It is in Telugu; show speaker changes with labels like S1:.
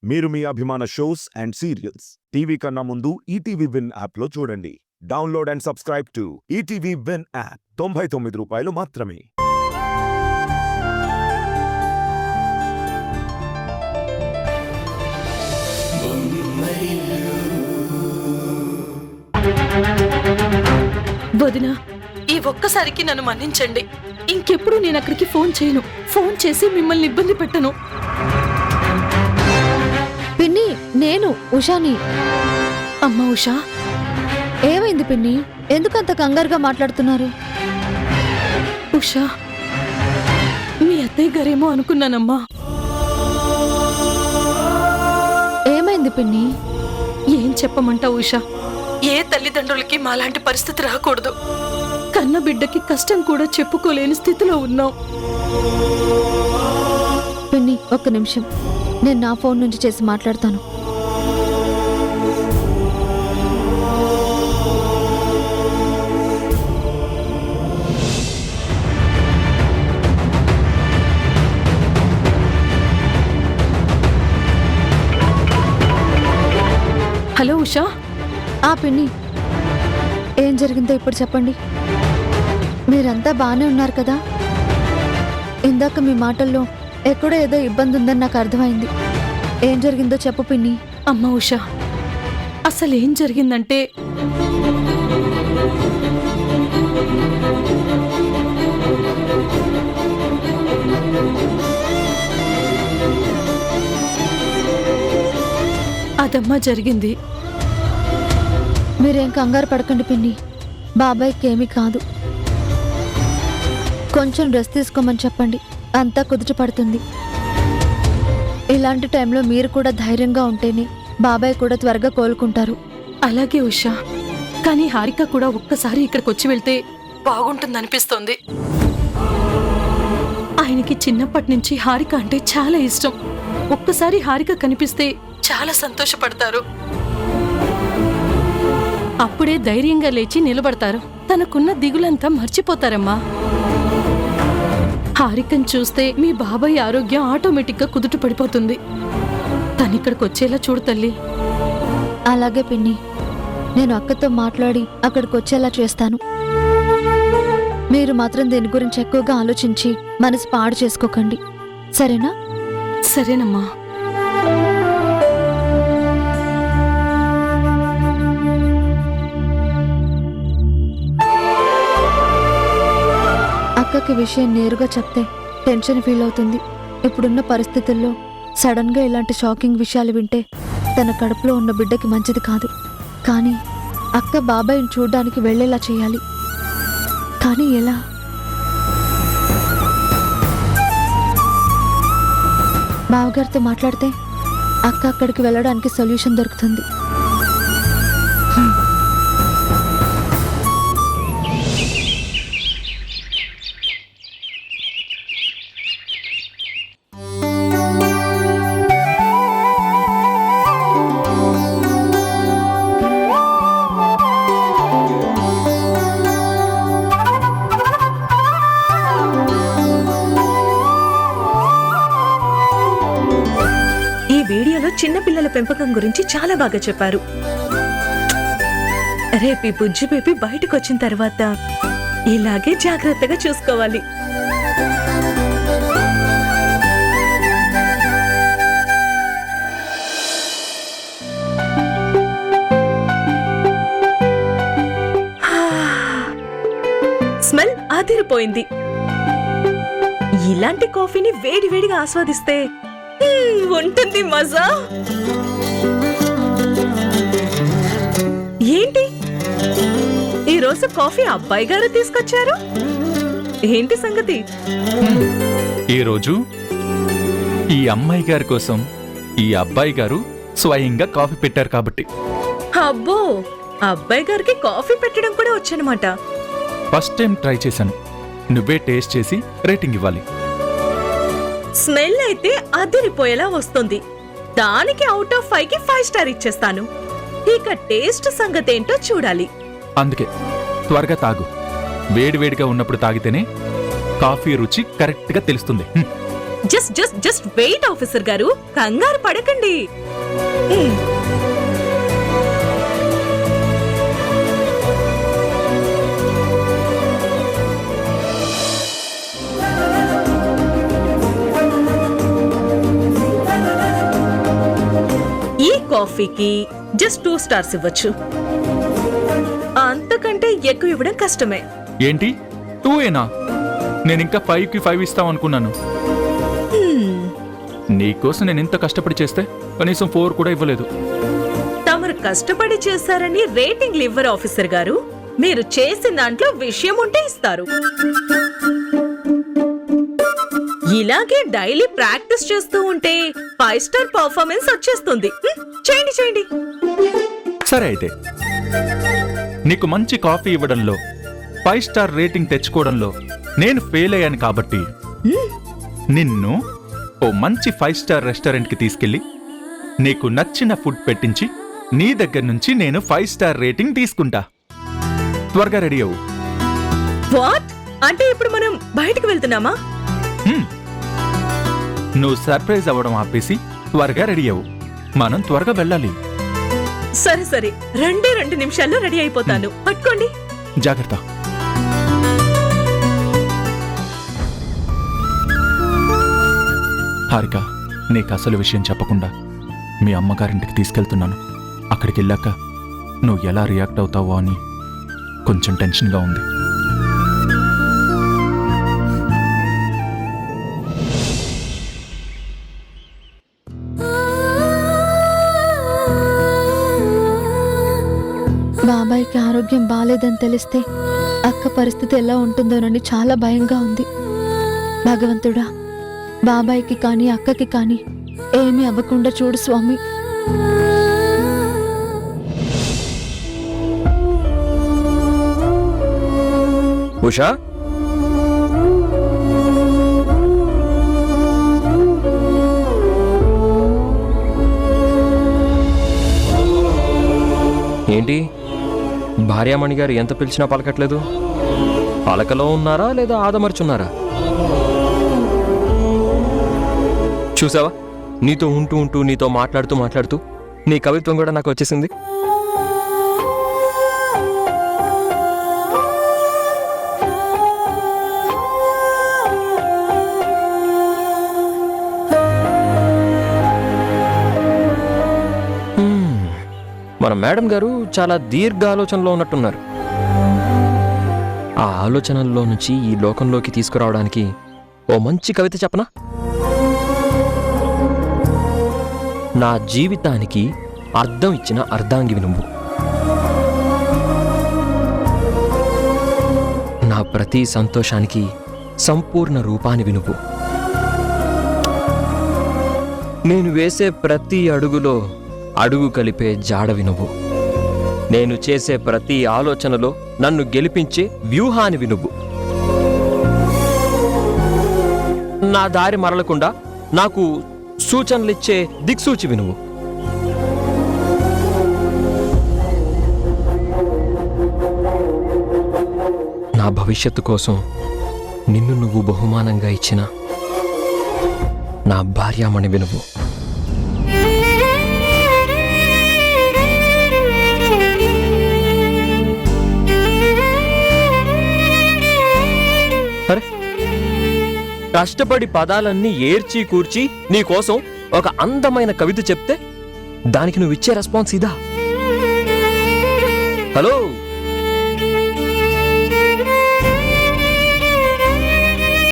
S1: మీరు మీ అభిమాన షోస్ అండ్ సీరియల్స్ టీవీ కన్నా ముందు ఈటీవీ విన్ యాప్లో చూడండి. Download and subscribe to ETV win app. 99 రూపాయలు మాత్రమే.
S2: వదినా, ఈ ఒక్కసారికి నన్ను మన్నించండి. ఇంకెప్పుడు నేను అక్కడికి ఫోన్ చేయను. ఫోన్ చేసి మిమ్మల్ని ఇబ్బంది పెట్టను.
S3: పిన్ని, నేను ఉషాని.
S2: అమ్మా ఉషా,
S3: ఏమైంది పిన్ని? ఎందుకంత కంగారుగా మాట్లాడుతున్నారు?
S2: ఉషా, మీ అత్తయ్య గారేమో అనుకున్నానమ్మా.
S3: ఏమైంది పిన్ని?
S2: ఏం చెప్పమంటావు ఉషా? ఏ తల్లిదండ్రులకి మాలాంటి పరిస్థితి రాకూడదు. కన్న బిడ్డకి కష్టం కూడా చెప్పుకోలేని స్థితిలో ఉన్నాం.
S3: పిన్ని, ఒక్క నిమిషం, నేను నా ఫోన్ నుంచి చేసి మాట్లాడతాను.
S2: హలో ఉషా.
S3: పిన్ని, ఏం జరిగిందో ఇప్పుడు చెప్పండి. మీరంతా బాగానే ఉన్నారు కదా? ఇందాక మీ మాటల్లో ఎక్కడో ఏదో ఇబ్బంది ఉందని నాకు అర్థమైంది. ఏం జరిగిందో చెప్పు పిన్ని.
S2: అమ్మా ఉషా, అసలు ఏం జరిగిందంటే అదమ్మా జరిగింది.
S3: మీరేం కంగారు పడకండి పిన్ని, బాబాయ్కి ఏమీ కాదు. కొంచెం రెస్ట్ తీసుకోమని చెప్పండి, అంతా కుదుట పడుతుంది. ఇలాంటి టైంలో మీరు కూడా ధైర్యంగా ఉంటేనే బాబాయ్ కూడా త్వరగా కోలుకుంటారు.
S2: అలాగే ఉషా, కానీ హారిక కూడా ఒక్కసారి ఇక్కడికి వచ్చి వెళ్తే బాగుంటుందనిపిస్తోంది. ఆయనకి చిన్నప్పటి నుంచి హారిక అంటే చాలా ఇష్టం. ఒక్కసారి హారిక కనిపిస్తే చాలా సంతోషపడతారు. అప్పుడే ధైర్యంగా లేచి నిలబడతారు. తనకున్న దిగులంతా మర్చిపోతారమ్మా. హారికను చూస్తే మీ బాబాయ్ ఆరోగ్యం ఆటోమేటిక్గా కుదుట పడిపోతుంది. తనిక్కడికి వచ్చేలా చూడు తల్లి.
S3: అలాగే పిన్ని, నేను అక్కతో మాట్లాడి అక్కడికి వచ్చేలా చేస్తాను. మీరు మాత్రం దీని గురించి ఎక్కువగా ఆలోచించి మనసు పాడు చేసుకోకండి, సరేనా?
S2: సరేనమ్మా.
S3: అక్కకి విషయం నేరుగా చెప్తే టెన్షన్ ఫీల్ అవుతుంది. ఇప్పుడున్న పరిస్థితుల్లో సడన్ గా ఇలాంటి షాకింగ్ విషయాలు వింటే తన కడుపులో ఉన్న బిడ్డకి మంచిది కాదు. కానీ అక్క బాబాయ్ని చూడ్డానికి వెళ్ళేలా చేయాలి. కానీ ఎలా? బావగారితో మాట్లాడితే అక్క అక్కడికి వెళ్ళడానికి సొల్యూషన్ దొరుకుతుంది.
S4: చిన్నపిల్లల పెంపకం గురించి చాలా బాగా చెప్పారు. రేపు ఈ బుజ్జి బేబీ బయటకు వచ్చిన తర్వాత ఇలాగే జాగ్రత్తగా చూసుకోవాలి. స్మెల్ అదిరిపోయింది. ఇలాంటి కాఫీని వేడివేడిగా ఆస్వాదిస్తే ఉంటుంది మజా. ఏంటి ఈరోజు కాఫీ అబ్బాయి గారు తీసుకొచ్చారు? ఏంటి సంగతి?
S5: ఈరోజు ఈ అమ్మాయి గారి కోసం ఈ అబ్బాయి గారు స్వయంగా కాఫీ పెట్టారు కాబట్టి.
S4: అబ్బో, అబ్బాయి గారికి కాఫీ పెట్టడం కూడా వచ్చనమాట.
S5: ఫస్ట్ టైం ట్రై చేశాను. నువ్వే టేస్ట్ చేసి రేటింగ్ ఇవ్వాలి.
S4: స్మెల్ అయితే అదిరిపోయేలా వస్తుంది. దానికి అవుట్ ఆఫ్ 5కి 5 స్టార్ ఇచ్చేస్తాను. ఇక టేస్ట్ సంగతేంటో చూడాలి.
S5: అందుకే త్వరగా తాగు. వేడివేడిగా ఉన్నప్పుడు తాగితేనే కాఫీ రుచి కరెక్ట్గా తెలుస్తుంది.
S4: జస్ట్ వెయిట్ ఆఫీసర్ గారు, కంగారు పడకండి. ఈ కాఫీకి జస్ట్ 2 స్టార్స్ ఇవ్వచ్చు. అంతకంటే ఎక్కువ ఇవ్వడం కష్టమే.
S5: ఏంటి 2ఏనా? నేను ఇంకా 5కి 5 ఇస్తాం అనుకున్నాను. నీకోసం నేను ఇంత కష్టపడి చేస్తే కనీసం 4 కూడా ఇవ్వలేదు.
S4: తమరు కష్టపడి చేశారని రేటింగ్లు ఇవ్వరు ఆఫీసర్ గారు. మీరు చేసిన దాంట్లో విషయం ఉంటే ఇస్తారు. ఇలాగే డైలీ ప్రాక్టీస్ చేస్తూ ఉంటే 5 స్టార్ పర్ఫార్మెన్స్ వచ్చేస్తుంది. చేయండి.
S5: సరే అయితే, నీకు మంచి కాఫీ ఇవ్వడంలో 5 స్టార్ రేటింగ్ తెచ్చుకోవడంలో నేను ఫెయిల్ అయ్యాను కాబట్టి నిన్ను ఓ మంచి 5 స్టార్ రెస్టారెంట్కి తీసుకెళ్ళి నీకు నచ్చిన ఫుడ్ పెట్టించి నీ దగ్గర నుంచి నేను 5 స్టార్ రేటింగ్ తీసుకుంటా. త్వరగా రెడీ అవ్వు.
S4: వాట్? అంటే ఇప్పుడు మనం బయటికి వెళ్తున్నామా?
S5: నువ్వు సర్ప్రైజ్ అవ్వడం ఆపేసి త్వరగా రెడీ అవ్వు. మనం త్వరగా వెళ్ళాలి.
S4: సరే 2 నిమిషాల్లో రెడీ అయిపోతాను. పట్టుకోండి.
S5: జాగ్రత్త. హారిక, నీకు అసలు విషయం చెప్పకుండా మీ అమ్మగారింటికి తీసుకెళ్తున్నాను. అక్కడికి వెళ్ళాక నువ్వు ఎలా రియాక్ట్ అవుతావో అని కొంచెం టెన్షన్గా ఉంది.
S3: బాబాయ్కి ఆరోగ్యం బాలేదని తెలిస్తే అక్క పరిస్థితి ఎలా ఉంటుందోనని చాలా భయంగా ఉంది. భగవంతుడా, బాబాయ్కి కానీ అక్కకి కానీ ఏమీ అవ్వకుండా చూడు స్వామి.
S6: ఉషా, ఏంటి భార్యామణి గారు ఎంత పిలిచినా పలకట్లేదు? పలకలో ఉన్నారా లేదా ఆదమర్చున్నారా? చూసావా, నీతో ఉంటూ నీతో మాట్లాడుతూ నీ కవిత్వం కూడా నాకు వచ్చేసింది. మన మేడం గారు చాలా దీర్ఘ ఆలోచనలో ఉన్నట్టున్నారు. ఆ ఆలోచనల్లో నుంచి ఈ లోకంలోకి తీసుకురావడానికి ఓ మంచి కవిత చెప్పనా? నా జీవితానికి అర్థం ఇచ్చిన అర్ధాంగివి నువ్వు, నా ప్రతి సంతోషానికి సంపూర్ణ రూపానివి నువ్వు, నేను వేసే ప్రతి అడుగులో అడుగు కలిపే జాడవి నువ్వు, నేను చేసే ప్రతి ఆలోచనలో నన్ను గెలిపించే వ్యూహానివి నువ్వు, నా దారి మరలకుండా నాకు సూచనలిచ్చే దిక్సూచివి నువ్వు. నా భవిష్యత్తు కోసం నిన్ను నువ్వు బహుమానంగా ఇచ్చిన నా భార్యామణివి నువ్వు. కష్టపడి పదాలన్నీ ఏర్చి కూర్చి నీకోసం ఒక అందమైన కవిత చెప్తే దానికి నువ్వు ఇచ్చే రెస్పాన్స్ ఇదా? హలో,